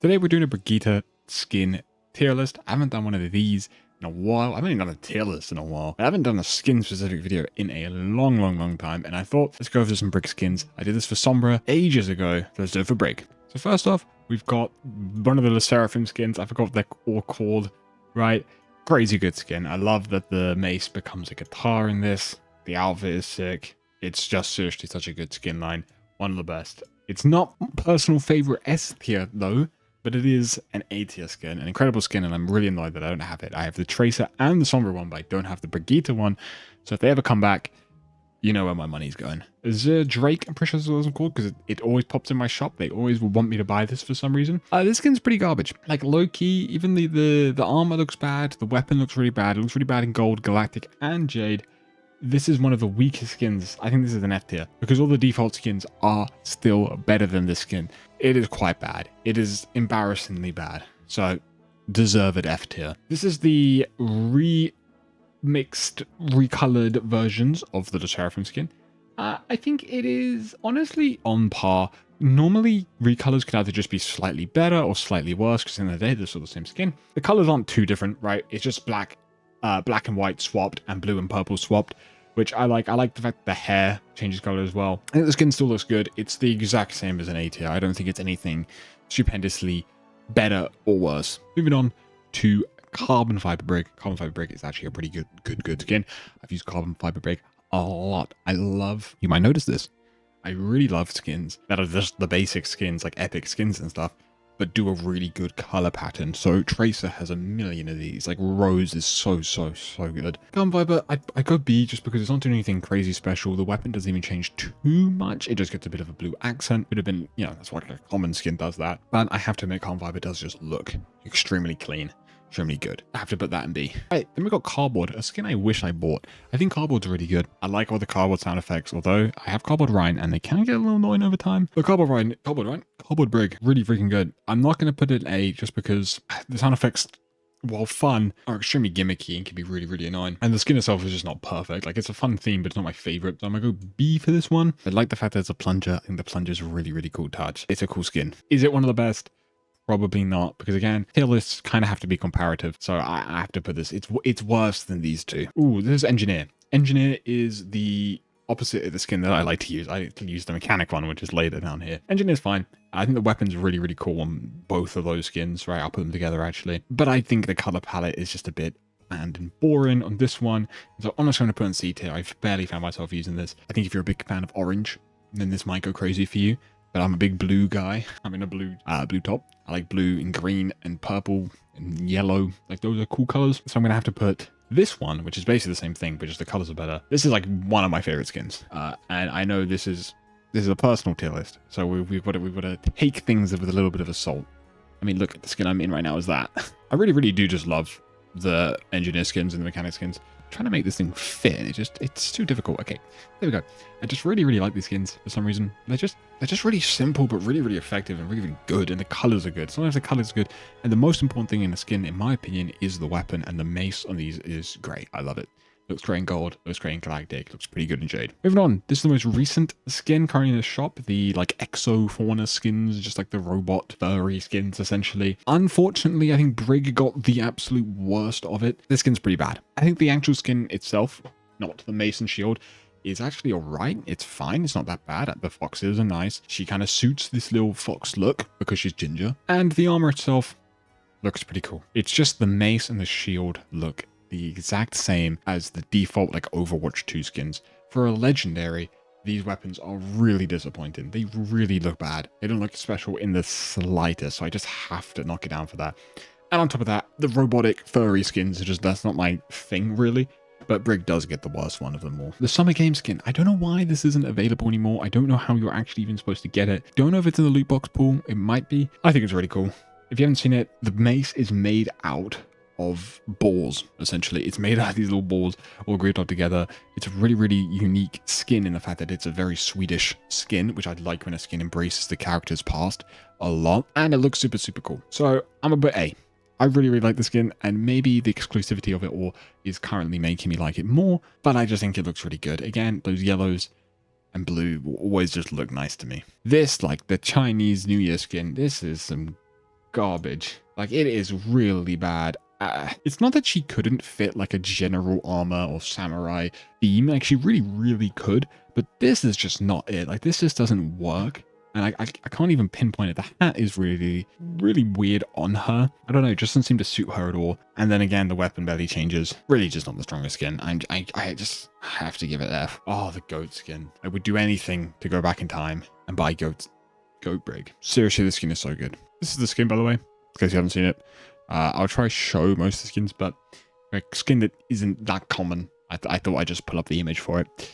Today we're doing a Brigitte skin tier list. I haven't done one of these in a while. I haven't even done a tier list in a while. I haven't done a skin specific video in a long time. And I thought, let's go over some Brig skins. I did this for Sombra ages ago. So let's do it for Brig. So first off, we've got one of the Seraphim skins. I forgot what they're all called, right? Crazy good skin. I love that the mace becomes a guitar in this. The outfit is sick. It's just seriously such a good skin line. One of the best. It's not personal favorite S tier though, but it is an A tier skin, an incredible skin, and I'm really annoyed that I don't have it. I have the Tracer and the Sombra one, but I don't have the Brigitte one. So if they ever come back, you know where my money's going. Is Drake, I'm pretty sure this wasn't called, because it always pops in my shop. They always will want me to buy this for some reason. This skin's pretty garbage. Like low-key, even the armor looks bad. The weapon looks really bad. It looks really bad in Gold, Galactic, and Jade. This is one of the weakest skins. I think this is an F tier because all the default skins are still better than this skin. It is quite bad. It is embarrassingly bad. So deserved F tier. This is the remixed, recolored versions of the Seraphim skin. I think it is honestly on par. Normally, recolors could either just be slightly better or slightly worse because in the day they're still the same skin. The colors aren't too different, right? It's just black and white swapped and blue and purple swapped, which I like. I like the fact that the hair changes color as well. I think the skin still looks good. It's the exact same as an A tier. I don't think it's anything stupendously better or worse. Moving on to Carbon Fiber Brig. Carbon Fiber Brig is actually a pretty good skin. I've used Carbon Fiber Brig a lot. You might notice this. I really love skins that are just the basic skins, like epic skins and stuff, but do a really good color pattern. So Tracer has a million of these. Like Rose is so good. Carbon Fiber, I go B just because it's not doing anything crazy special. The weapon doesn't even change too much. It just gets a bit of a blue accent. Could have been, you know, that's why a common skin does that. But I have to admit, Carbon Fiber does just look extremely clean. Extremely good. I have to put that in B. Right, then we got Cardboard, a skin I wish I bought. I think Cardboard's really good. I like all the Cardboard sound effects, although I have Cardboard Rhine and they can get a little annoying over time. But Cardboard Brig, really freaking good. I'm not going to put it in A just because the sound effects, while fun, are extremely gimmicky and can be really annoying. And the skin itself is just not perfect. Like, it's a fun theme, but it's not my favorite. So I'm going to go B for this one. I like the fact that it's a plunger. I think the plunger is a really cool touch. It's a cool skin. Is it one of the best? Probably not, because again, tier lists kind of have to be comparative. So I have to put this. It's worse than these two. Ooh, this is Engineer. Engineer is the opposite of the skin that I like to use. I like to use the mechanic one, which is later down here. Engineer's fine. I think the weapon's really cool on both of those skins, right? I'll put them together actually. But I think the color palette is just a bit bland and boring on this one. So I'm just going to put in C tier. I've barely found myself using this. I think if you're a big fan of orange, then this might go crazy for you. But I'm a big blue guy. I'm in a blue top. I like blue and green and purple and yellow. Like, those are cool colors. So I'm going to have to put this one, which is basically the same thing, but just the colors are better. This is like one of my favorite skins. And I know this is a personal tier list. So we've got to take things with a little bit of a salt. I mean, look at the skin I'm in right now is that. I really do just love the engineer skins and the mechanic skins. Trying to make this thing fit, it's too difficult. Okay, there we go. I just really like these skins for some reason. They're just really simple but really effective and really good, and the colors are good. Sometimes the colors are good, and the most important thing in the skin, in my opinion, is the weapon, and the mace on these is great. I love it. Looks great in Gold, looks great in Galactic, looks pretty good in Jade. Moving on, this is the most recent skin currently in the shop, the like exo fauna skins, just like the robot furry skins essentially. Unfortunately, I think Brig got the absolute worst of it. This skin's pretty bad. I think the actual skin itself, not the mace and shield, is actually alright. It's fine, it's not that bad. The foxes are nice. She kind of suits this little fox look because she's ginger. And the armor itself looks pretty cool. It's just the mace and the shield look the exact same as the default like Overwatch 2 skins. For a legendary, these weapons are really disappointing. They really look bad. They don't look special in the slightest, so I just have to knock it down for that. And on top of that, the robotic furry skins are just, that's not my thing really. But Brig does get the worst one of them all. The Summer Game skin, I don't know why this isn't available anymore. I don't know how you're actually even supposed to get it. Don't know if it's in the loot box pool. It might be. I think it's really cool. If you haven't seen it, the mace is made out of balls, essentially. It's made out of these little balls all grouped up together. It's a really unique skin in the fact that it's a very Swedish skin, which I like when a skin embraces the character's past a lot, and it looks super cool. So I'm a bit A. I really like the skin, and maybe the exclusivity of it all is currently making me like it more, but I just think it looks really good. Again, those yellows and blue will always just look nice to me. This, like the Chinese New Year skin, this is some garbage. Like, it is really bad. It's not that she couldn't fit like a general armor or samurai theme. Like, she really, really could. But this is just not it. Like, this just doesn't work. And I can't even pinpoint it. The hat is really, really weird on her. I don't know. It just doesn't seem to suit her at all. And then again, the weapon barely changes. Really just not the strongest skin. I just have to give it F. Oh, the goat skin. I would do anything to go back in time and buy goat Brig. Seriously, this skin is so good. This is the skin, by the way, in case you haven't seen it. I'll try show most of the skins, but a skin that isn't that common. I thought I'd just pull up the image for it.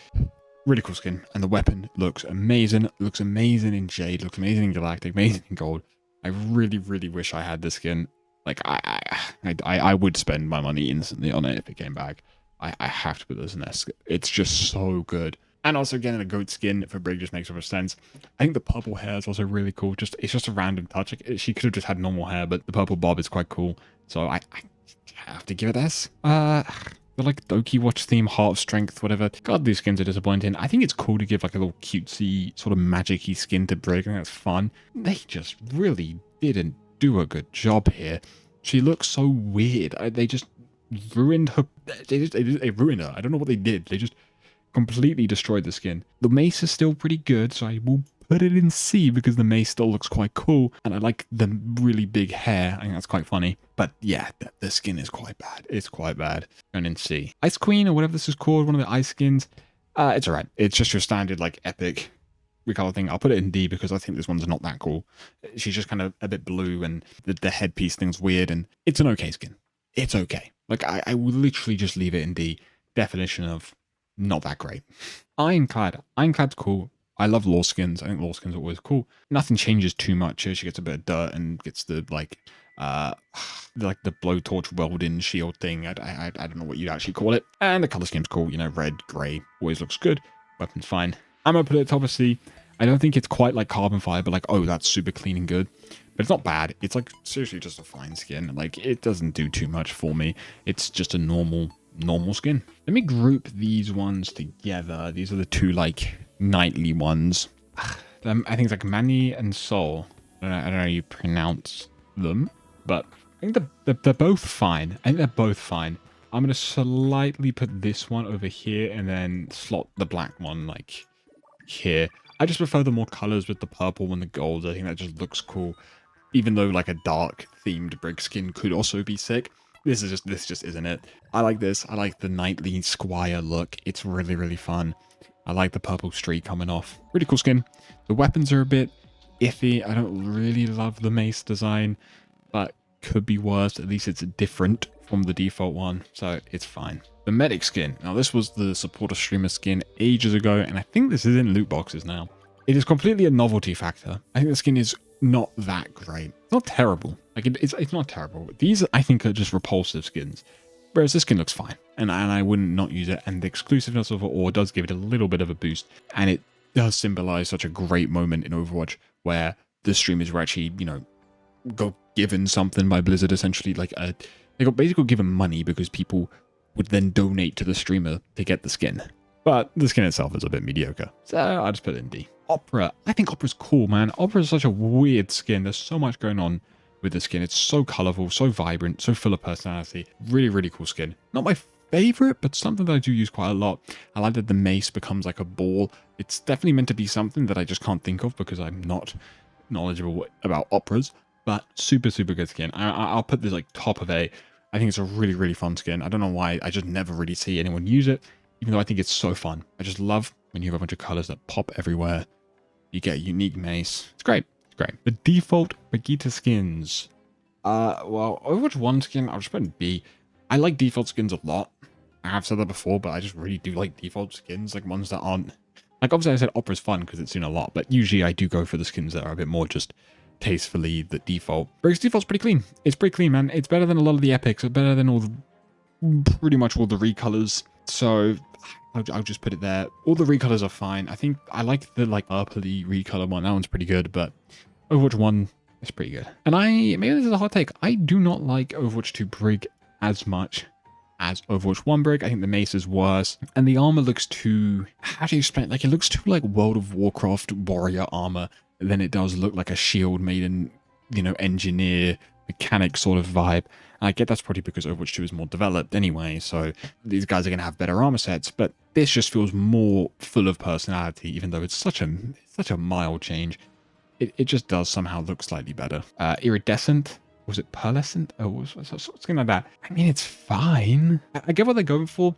Really cool skin, and the weapon looks amazing. It looks amazing in Jade, looks amazing in Galactic, amazing in Gold. I really, really wish I had this skin. Like, I would spend my money instantly on it if it came back. I have to put this in this. It's just so good. And also getting a goat skin for Brig just makes so much sense. I think the purple hair is also really cool. It's just a random touch. Like, she could have just had normal hair, but the purple bob is quite cool. So I have to give it this. The like Doki Watch theme, Heart of Strength, whatever. God, these skins are disappointing. I think it's cool to give like a little cutesy, sort of magic-y skin to Brig. I think that's fun. They just really didn't do a good job here. She looks so weird. They just ruined her. They ruined her. I don't know what they did. They just completely destroyed the skin. The mace is still pretty good, so I will put it in C because the mace still looks quite cool. And I like the really big hair. I think that's quite funny. But yeah, the skin is quite bad. It's quite bad. Going in C. Ice Queen, or whatever this is called, one of the ice skins. It's alright. It's just your standard, like, epic recolor thing. I'll put it in D because I think this one's not that cool. She's just kind of a bit blue, and the headpiece thing's weird, and it's an okay skin. It's okay. Like, I would literally just leave it in D. Definition of not that great. Ironclad. Ironclad's cool. I love law skins. I think law skins are always cool. Nothing changes too much here. She gets a bit of dirt and gets the, like the blowtorch welding shield thing. I don't know what you'd actually call it. And the color scheme's cool. You know, red, gray, always looks good. Weapon's fine. I'm going to put it at top of C. I don't think it's quite like Carbon Fire, but like, oh, that's super clean and good. But it's not bad. It's like seriously just a fine skin. Like, it doesn't do too much for me. It's just a normal skin. Let me group these ones together. These are the two like nightly ones. I think it's like Mani and Sol. I don't know how you pronounce them, but I think they're both fine. I think they're both fine. I'm going to slightly put this one over here and then slot the black one like here. I just prefer the more colors with the purple and the gold. I think that just looks cool. Even though like a dark themed Brig skin could also be sick. This just isn't it. I like this. I like the nightly squire look. It's really, really fun. I like the purple streak coming off. Really cool skin. The weapons are a bit iffy. I don't really love the mace design, but could be worse. At least it's different from the default one, so it's fine. The medic skin. Now, this was the supporter streamer skin ages ago, and I think this is in loot boxes now. It is completely a novelty factor. I think the skin is not that great. It's not terrible. Like, it's not terrible. These, I think, are just repulsive skins. Whereas this skin looks fine. And I wouldn't not use it. And the exclusiveness of it all does give it a little bit of a boost. And it does symbolize such a great moment in Overwatch where the streamers were actually, you know, got given something by Blizzard, essentially. Like, they got basically given money because people would then donate to the streamer to get the skin. But the skin itself is a bit mediocre. So I'll just put it in D. Opera. I think Opera's cool, man. Opera is such a weird skin. There's so much going on with the skin. It's so colorful, so vibrant, so full of personality. Really, really cool skin. Not my favorite, but something that I do use quite a lot. I like that the mace becomes like a ball. It's definitely meant to be something that I just can't think of because I'm not knowledgeable about operas. But super, super good skin. I'll put this like top of A. I think it's a really, really fun skin. I don't know why. I just never really see anyone use it, even though I think it's so fun. I just love when you have a bunch of colors that pop everywhere. You get a unique mace. It's great. It's great. The default Brigitte skins. Well, Overwatch 1 skin, I'll just put in B. I like default skins a lot. I have said that before, but I just really do like default skins, like ones that aren't... Like, obviously I said Opera's fun because it's seen a lot, but usually I do go for the skins that are a bit more just tastefully the default. Brig's default's pretty clean. It's pretty clean, man. It's better than a lot of the epics. It's better than all the... pretty much all the recolors. So... I'll just put it there. All the recolors are fine. I think I like the like purpley recolor one. That one's pretty good, but Overwatch 1 is pretty good. And maybe this is a hot take. I do not like Overwatch 2 Brig as much as Overwatch 1 Brig. I think the mace is worse. And the armor looks too, how do you explain it? Like, it looks too like World of Warcraft warrior armor than it does look like a shield made in you know, engineer, mechanic sort of vibe. And I get that's probably because Overwatch 2 is more developed anyway, so these guys are going to have better armor sets, but this just feels more full of personality, even though it's such a mild change. It just does somehow look slightly better. Iridescent, was it pearlescent? Oh, something like that. I mean, it's fine. I get what they're going for.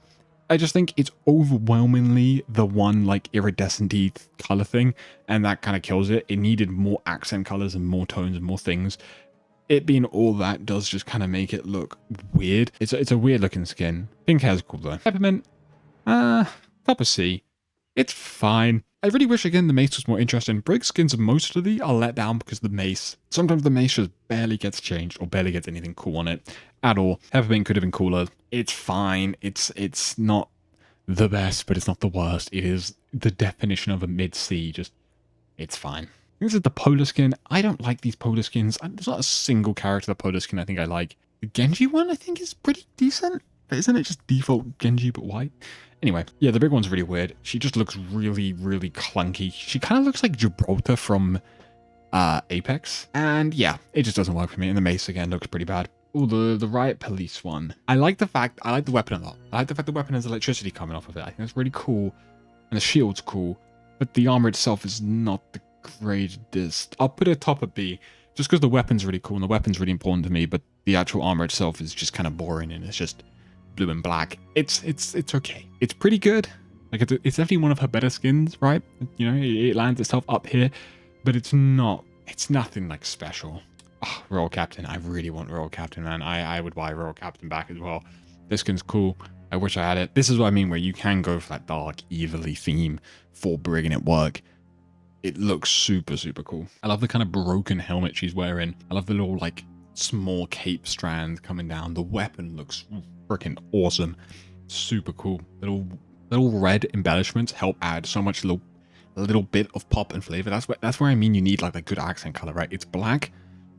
I just think it's overwhelmingly the one like iridescent-y color thing, and that kind of kills it. It needed more accent colors and more tones and more things. It being all that does just kind of make it look weird. It's a weird looking skin. Pink hair's cool though. Peppermint, top of C. It's fine. I really wish again the mace was more interesting. Brig skins mostly are let down because the mace. Sometimes the mace just barely gets changed or barely gets anything cool on it at all. Peppermint could have been cooler. It's fine. It's not the best, but it's not the worst. It is the definition of a mid-C. Just, it's fine. This is the polar skin. I don't like these polar skins. There's not a single character of the polar skin I think I like. The Genji one I think is pretty decent. But isn't it just default Genji but white? Anyway, yeah, the big one's really weird. She just looks really, really clunky. She kind of looks like Gibraltar from Apex. And yeah, it just doesn't work for me. And the mace again looks pretty bad. Oh, the Riot Police one. I like the weapon a lot. I like the fact the weapon has electricity coming off of it. I think that's really cool. And the shield's cool. But the armor itself is not the greatest. I'll put it top of B. Just because the weapon's really cool and the weapon's really important to me. But the actual armor itself is just kind of boring and it's just blue and black. It's okay. It's pretty good. Like it's definitely one of her better skins, right? You know, it lands itself up here, but it's nothing like special. Oh, Royal Captain. I really want Royal Captain, man. I would buy Royal Captain back as well. This skin's cool. I wish I had it. This is what I mean, where you can go for that dark, evilly theme for Brig and it work. It looks super, super cool. I love the kind of broken helmet she's wearing. I love the little like small cape strand coming down. The weapon looks freaking awesome. Super cool. Little red embellishments help add so much little bit of pop and flavor. That's where I mean you need like a good accent color, right? It's black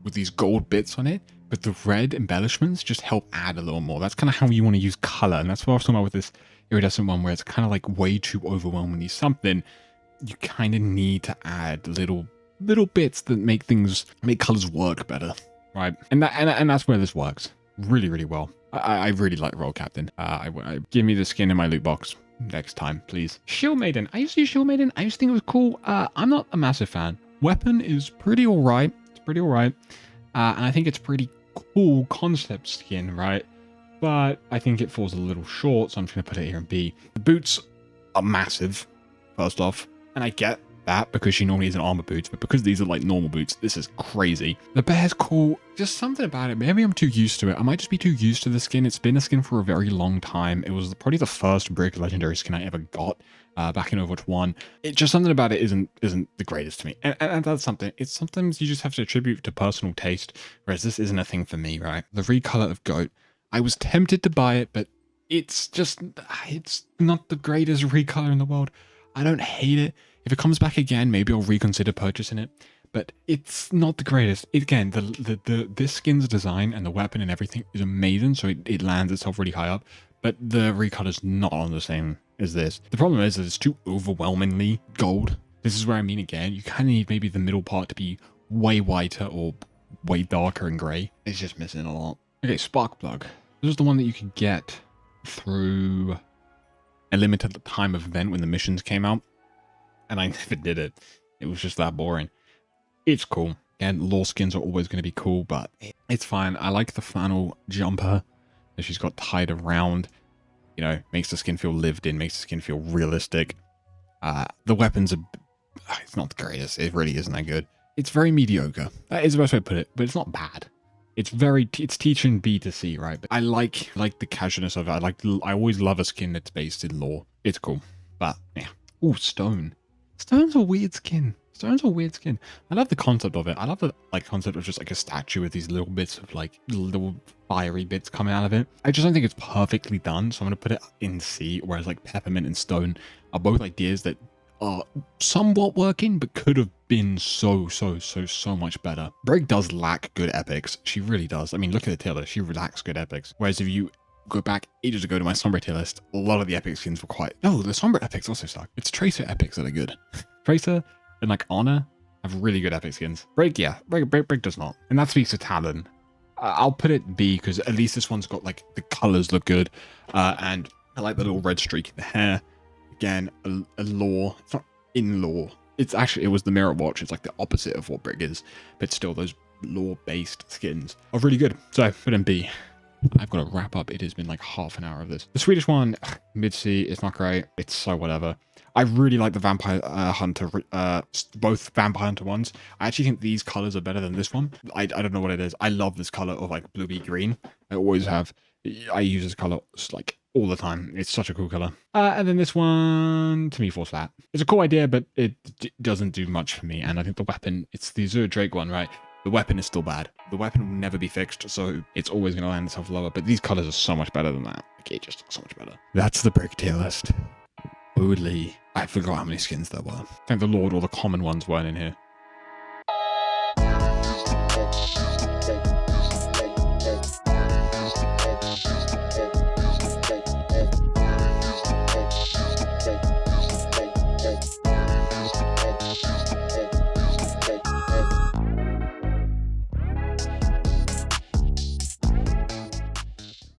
with these gold bits on it, but the red embellishments just help add a little more. That's kind of how you want to use color, and that's what I was talking about with this iridescent one, where it's kind of like way too overwhelmingly something. You kind of need to add little bits that make colors work better, right? And that's where this works really, really well. I really like Royal Captain. I give me the skin in my loot box next time, please. Shield Maiden. I used to use Shield Maiden. I used to think it was cool. I'm not a massive fan. Weapon is pretty alright. It's pretty alright. And I think it's pretty cool concept skin, right? But I think it falls a little short, so I'm just going to put it here in B. The boots are massive, first off. And I get that because she normally isn't armor boots, but because these are like normal boots, this is crazy. The bear's cool. Just something about it. Maybe I'm too used to it. I might just be too used to the skin. It's been a skin for a very long time. It was probably the first Brig legendary skin I ever got back in Overwatch 1. It just something about it isn't the greatest to me. And that's something. It's sometimes you just have to attribute to personal taste, whereas this isn't a thing for me, right? The recolor of Goat. I was tempted to buy it, but it's not the greatest recolor in the world. I don't hate it. If it comes back again, maybe I'll reconsider purchasing it. But it's not the greatest. Again, this skin's design and the weapon and everything is amazing, so it lands itself really high up. But the recolor's not on the same as this. The problem is that it's too overwhelmingly gold. This is where I mean again, you kind of need maybe the middle part to be way whiter or way darker and grey. It's just missing a lot. Okay, Sparkplug. This is the one that you could get through a limited time event when the missions came out. And I never did it. It was just that boring. It's cool. And lore skins are always going to be cool, but it's fine. I like the flannel jumper that she's got tied around. You know, makes the skin feel lived in, makes the skin feel realistic. The weapons are... It's not the greatest. It really isn't that good. It's very mediocre. That is the best way to put it, but it's not bad. It's teaching B to C, right? But I like the casualness of it. I always love a skin that's based in lore. It's cool. But, yeah. Ooh, Stone. Stone's a weird skin. Stone's a weird skin. I love the concept of it. I love the concept of just like a statue with these little bits of like little fiery bits coming out of it. I just don't think it's perfectly done, so I'm going to put it in C, whereas like Peppermint and Stone are both ideas that are somewhat working, but could have been so much better. Brig does lack good epics. She really does. I mean, look at the tier list. She lacks good epics. Whereas if you go back ages ago to my Sombra tier list, a lot of the epic skins were quite... No, the Sombra epics also suck. It's Tracer epics that are good. Tracer and like Honor have really good epic skins. Brig, yeah. Brig does not. And that speaks to Talon. I'll put it B because at least this one's got like the colors look good. And I like the little red streak in the hair. Again, a lore. It's not in lore. It's actually, it was the Mirror Watch. It's like the opposite of what Brig is. But still, those lore-based skins are really good. So, put in B. I've got to wrap up. It has been like half an hour of this. The Swedish one, mid-C, it's not great. It's so whatever. I really like the Vampire Hunter, both Vampire Hunter ones. I actually think these colors are better than this one. I don't know what it is. I love this color of like bluey green. I always have. I use this color like all the time. It's such a cool color. And then this one, to me, falls flat. It's a cool idea, but it doesn't do much for me. And I think the weapon, it's the Azure Drake one, right? The weapon is still bad. The weapon will never be fixed, so it's always going to land itself lower. But these colors are so much better than that. Like, it just looks so much better. That's the Brig tier list. Holy. I forgot how many skins there were. I think the Lord or the common ones weren't in here.